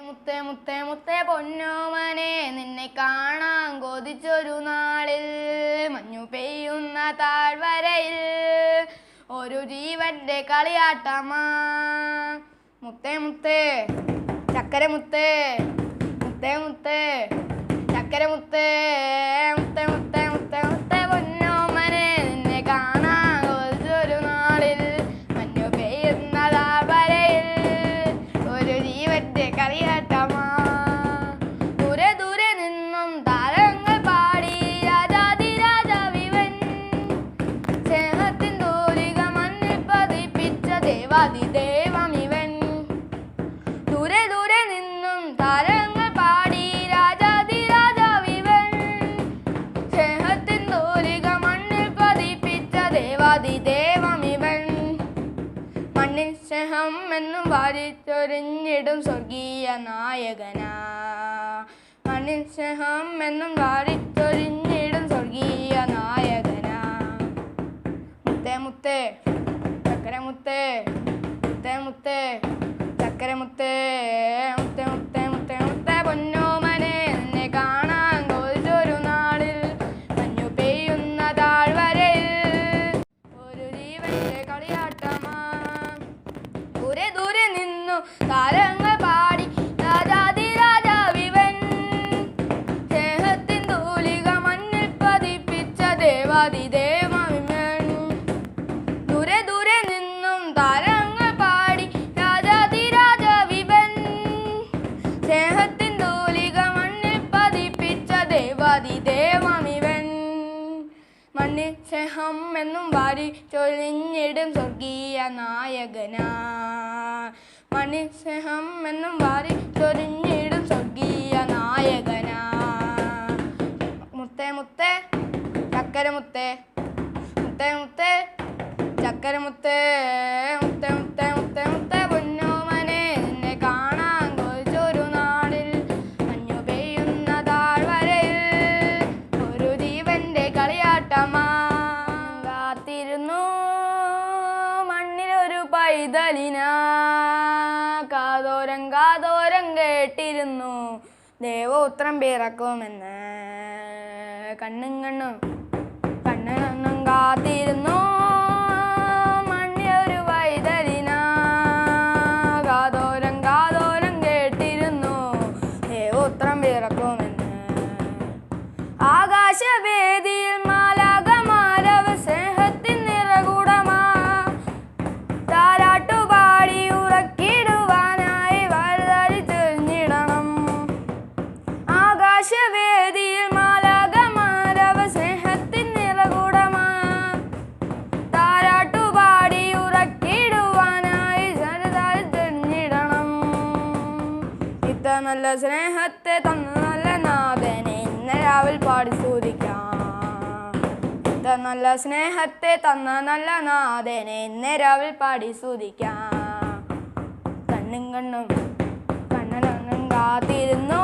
മുത്തേ മുത്തേ മുത്തേ പൊന്നോമനെ നിന്നെ കാണാൻ കൊതിച്ചൊരു നാളിൽ മഞ്ഞു പെയ്യുന്ന താഴ്വരയിൽ ഒരു ജീവന്റെ കളിയാട്ടമാ മുത്തേ മുത്തേ ചക്കര മുത്തേ മുത്തേ മുത്തേ ചക്കര മുത്തേ മുത്തേ മുത്തേ മുത്തേ മുത്തേ പൊന്നോമനെ നിന്നെ കാണാൻ കൊതിച്ചൊരു നാളിൽ മഞ്ഞു പെയ്യുന്ന താഴ്വരയിൽ ഒരു ജീവന്റെ കളിയാട്ടമാ ദൂരെ ദൂരെ നിന്നും താരങ്ങൾ പാടി രാജാതിരാജാവിവൻ സ്നേഹത്തിൻ തൂലിക മണ്ണിൽ പതിപ്പിച്ച ദേവാതിദേവമിവൻ ദൂരെ ദൂരെ നിന്നും താരങ്ങൾ പാടി രാജാതിരാജാവിവൻ സ്നേഹത്തിൻ തൂലിക മണ്ണിൽ പതിപ്പിച്ച ദേവാതിദേവമിവൻ മണ്ണിൽ സ്നേഹം എന്നും വാരിച്ചൊരിഞ്ഞിടും സ്വർഗീയ നായകനാ മണ്ണിൽ സ്നേഹം എന്നും വാരിച്ചൊരിഞ്ഞിടും സ്വർഗീയ നായകനാ മുത്തേ മുത്തേ ചക്കര മുത്തേ മുത്തേ മുത്തേ ചക്കര മുത്തേ മുത്തേ മുത്തേ മുത്തേ മുത്തേ പൊന്നോമനെ നിന്നെ കാണാൻ കൊതിച്ചൊരു നാളിൽ മഞ്ഞു പെയ്യുന്ന താഴ്വരയിൽ ഒരു ജീവന്റെ കളിയാട്ടമാ ദൂരെ ദൂരെ നിന്നു താരങ്ങൾ പാടി രാജാതിരാജാവിവൻ സ്നേഹത്തിൻ തൂലിക മണ്ണിൽ പതിപ്പിച്ച ദേവാതിദേവമിവൻ ദൂരെ ദൂരെ നിന്നും താരങ്ങൾ പാടി രാജാതിരാജാവിവൻ സ്നേഹത്തിൻ തൂലിക മണ്ണിൽ പതിപ്പിച്ച ദേവാതിദേവമിവൻ മണ്ണിൽ സ്നേഹം എന്നും വാരി ചൊരിഞ്ഞിടും സ്വർഗീയ നായകനാ മണ്ണിൽ സ്നേഹം എന്നും വാരി ചൊരിഞ്ഞിടും സ്വർഗീയ നായകനാ മുത്തേ മുത്തേ ചക്കര മുത്തേ മുത്തേ മുത്തേ ചക്കര മുത്തേ മുത്തേ മുത്തേ മുത്തേ മുത്തേ പൊന്നോമനെ നിന്നെ കാണാൻ കൊതിച്ചൊരു നാളിൽ മഞ്ഞു പെയ്യുന്ന താഴ്വരയിൽ ഒരു ജീവന്റെ കളിയാട്ടമാ കാത്തിരുന്നു മണ്ണിലൊരു പൈതലിനാ കാതോരം കാതോരം കേട്ടിരുന്നു ദേവോത്രം പിറക്കുമെന്ന് കണ്ണും കണ്ണും കണ്ണും കാത്തിരുന്നു മണ്ണിലൊരു പൈതലിനാ കാതോരം കാതോരം കേട്ടിരുന്നു ദേവോത്രം പിറക്കുമെന്ന് ആകാശവേദിയിൽ മാലാഖമാരവ സ്നേഹത്തിൻ നിറകുടമാ താരാട്ടുപാടി ഉറക്കിടുവാനായി വലുതരിച്ചെറിഞ്ഞിടണം ആകാശവേദിയിൽ മാലാഖമാരവ സ്നേഹത്തിൻ നിറകുടമാ താരാട്ടുപാടി ഉറക്കിടുവാനായി വലുതരിച്ചെറിഞ്ഞിടണം ഇത്ര നല്ല സ്നേഹത്തെ തന്ന നല്ല നാഥനെ ഇന്ന് രാവിൽ പാടി സ്തുതിക്കാം ഇത്ര നല്ല സ്നേഹത്തെ തന്ന നല്ല നാഥനെ ഇന്ന് രാവിൽ പാടി സ്തുതിക്കാം കണ്ണും കണ്ണും കണ്ണും കാത്തിരുന്നു